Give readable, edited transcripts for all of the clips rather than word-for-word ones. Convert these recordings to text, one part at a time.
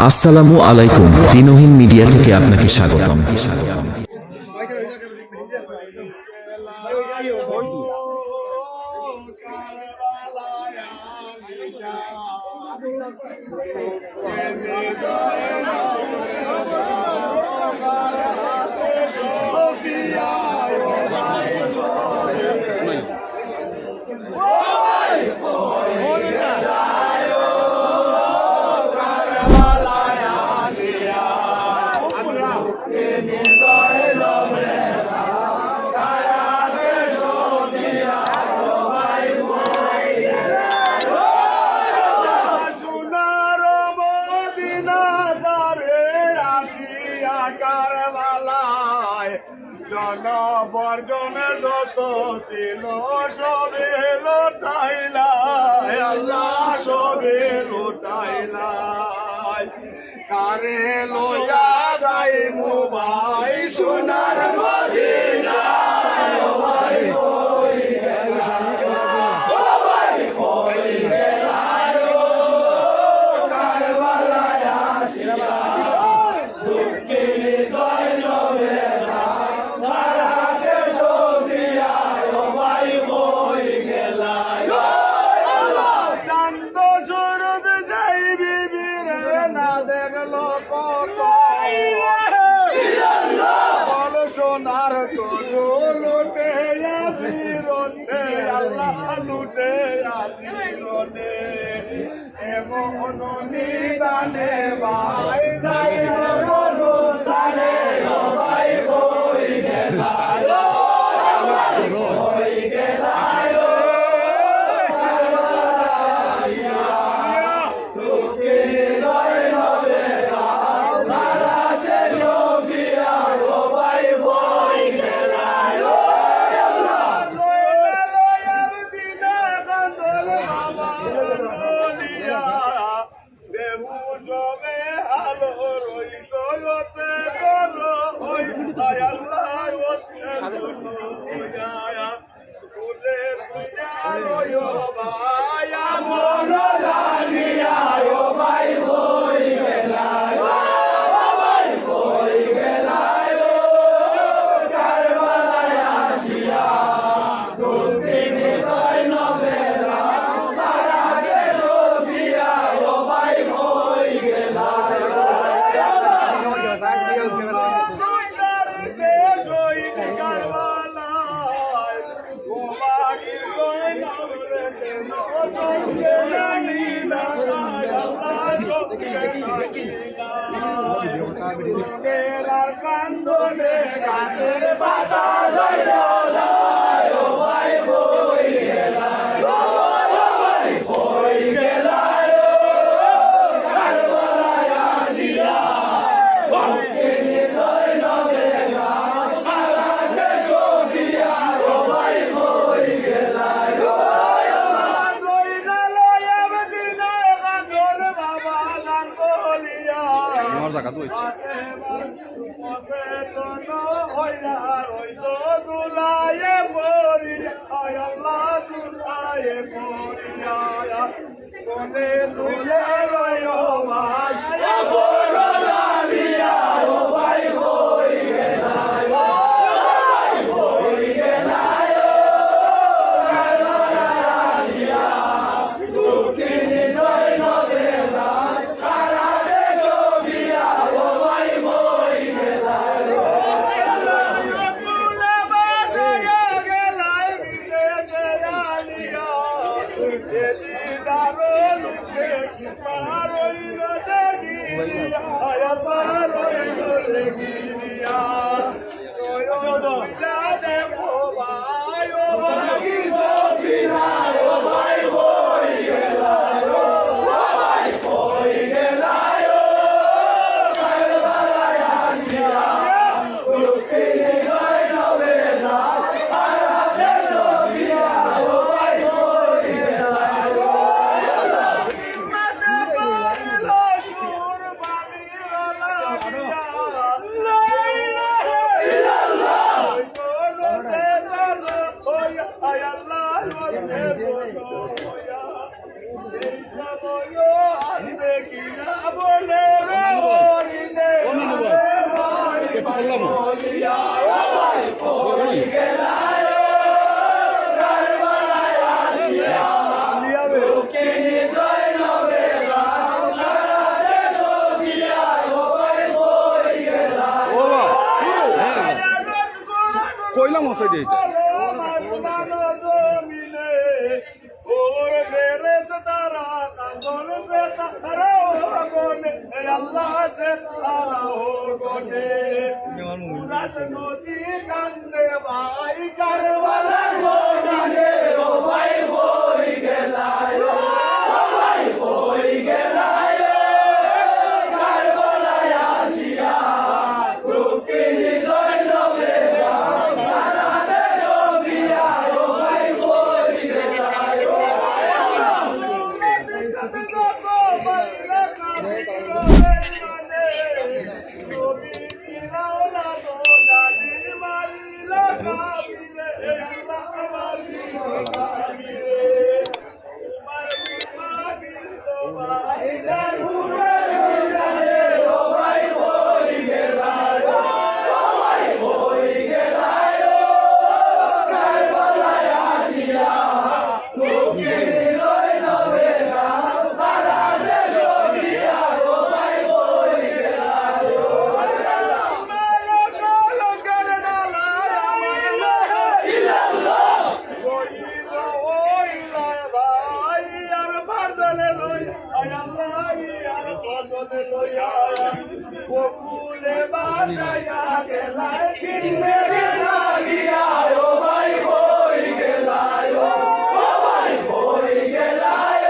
আসসালামু আলাইকুম, দিনহীন মিডিয়া থেকে আপনাকে স্বাগতম। জনবর্জনে যত ছিল সবে লোটাইলাই, আল্লাহ সবে লোটাইলাই। কারে লইয়া যাই মুবাই সোনার মদিনায়, ও ভাই কই গেলা, ও ভাই কই গেলা ও কারবালায় আসিয়া দুঃখিনী জয়নবে সোনার তো লুটে আসি রোটে, আল্লাহ লুটে আসি রোটে, এমন নিদানে ভাই যাই অনুষ্ঠানে, ও ভাই কই গেলা, কই গেলা কান্দনে গাছের পাতা ঝরে যায়, ও ভাই কই গেলা, ও ভাই কই গেলা কারবালায় আসিয়া দুঃখিনী জয়নবে কারাতে সফিয়া, ও ভাই কই গেলা তুলে রয় ভাই ও ভাই কই গেলা, কই গেলা কারবালায় আসিয়া দুঃখিনী জয়নবে কারাতে সফিয়া, ও ভাই কই গেলা পৌঁছাই দিয়ে আল্লাহ সে নদী কান্দে ভাই কারবালার ময়দানে ও ভাই হই গেলায় ও ভাই হই গেলায় কারবালায় আসিয়া রুকিনি জয়নবে বারাতে সবিয়া ও ভাই হই গেলায় ও বকুলে বাসায়া গেলায় কিনে লাগিয়া ও ভাই হই গেলায় ও ভাই হই গেলায়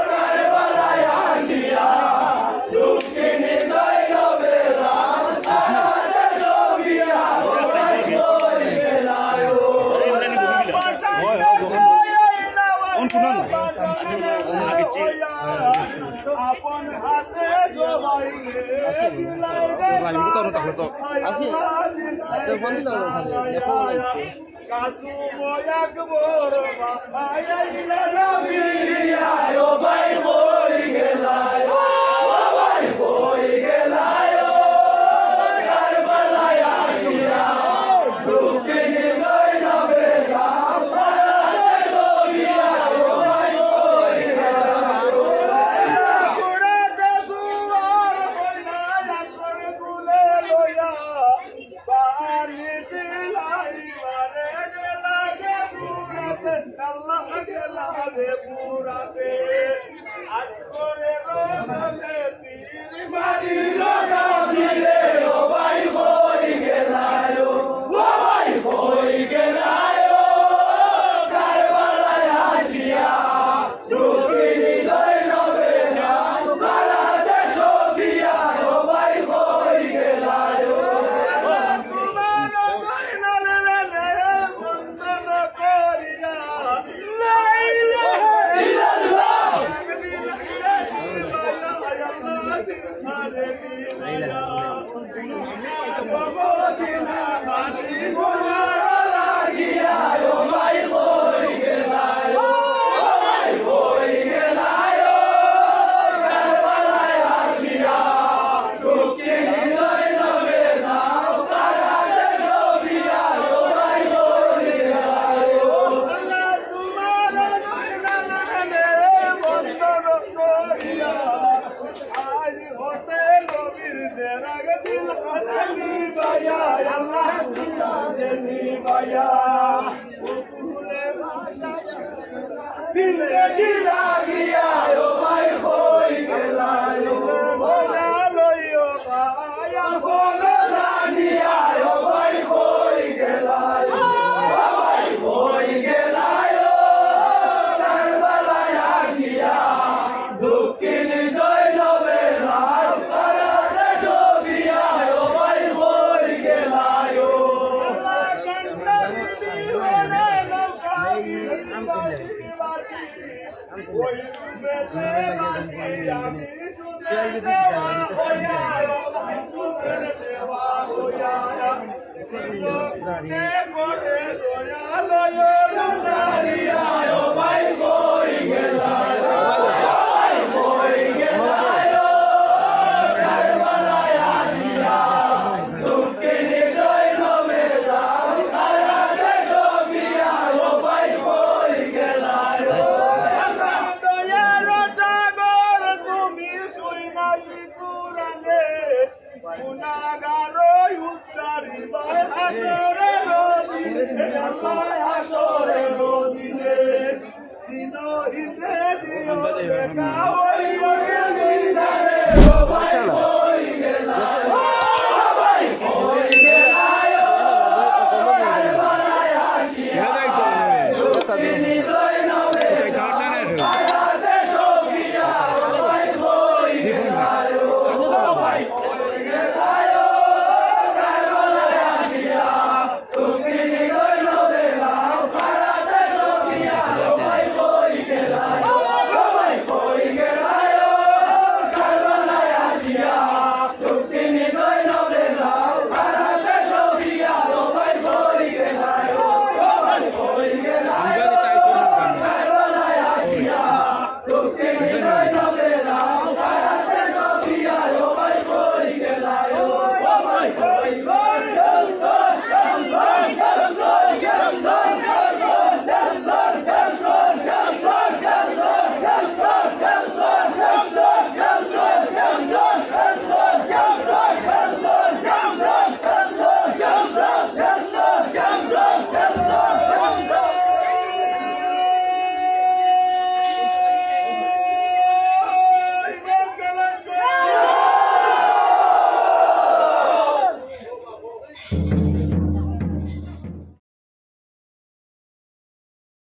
কারবালায় আসিয়া দুঃখিনী জয়নবে রাতে সবিয়া ও ভাই হই গেলায় আপন হাতে জবাই কাসু ময়াক বড় ভাই ও ভাই হই গেলায় ও ভাই হই গেলায় কারবালায় আসিয়া দুঃখিনী জয়নবে রাতে সবিয়া ও ভাই হই গেলায় আল্লাহ গেলা রে পুরাতে আজ করে রোজে তীর মারিল কাফিরে ও ভাই হই গেলায় ও ভাই হই গেলায় কারবালায় আসিয়া দুঃখিনী জয়নবে বারাতে সবিয়া ও ভাই হই গেলায় জিন্দগি লাগিয়া ও ভাই হই গেলায় বলা লইও ভাই বলা জানিয়া ও ভাই হই গেলায় ও ভাই হই গেলায় কারবালায় আসিয়া দুঃখিনী জয়নবে রাতে সবিয়া ও ভাই হই গেলায় গুনাগার উচ্চারিবার হাসরে দেখা ওই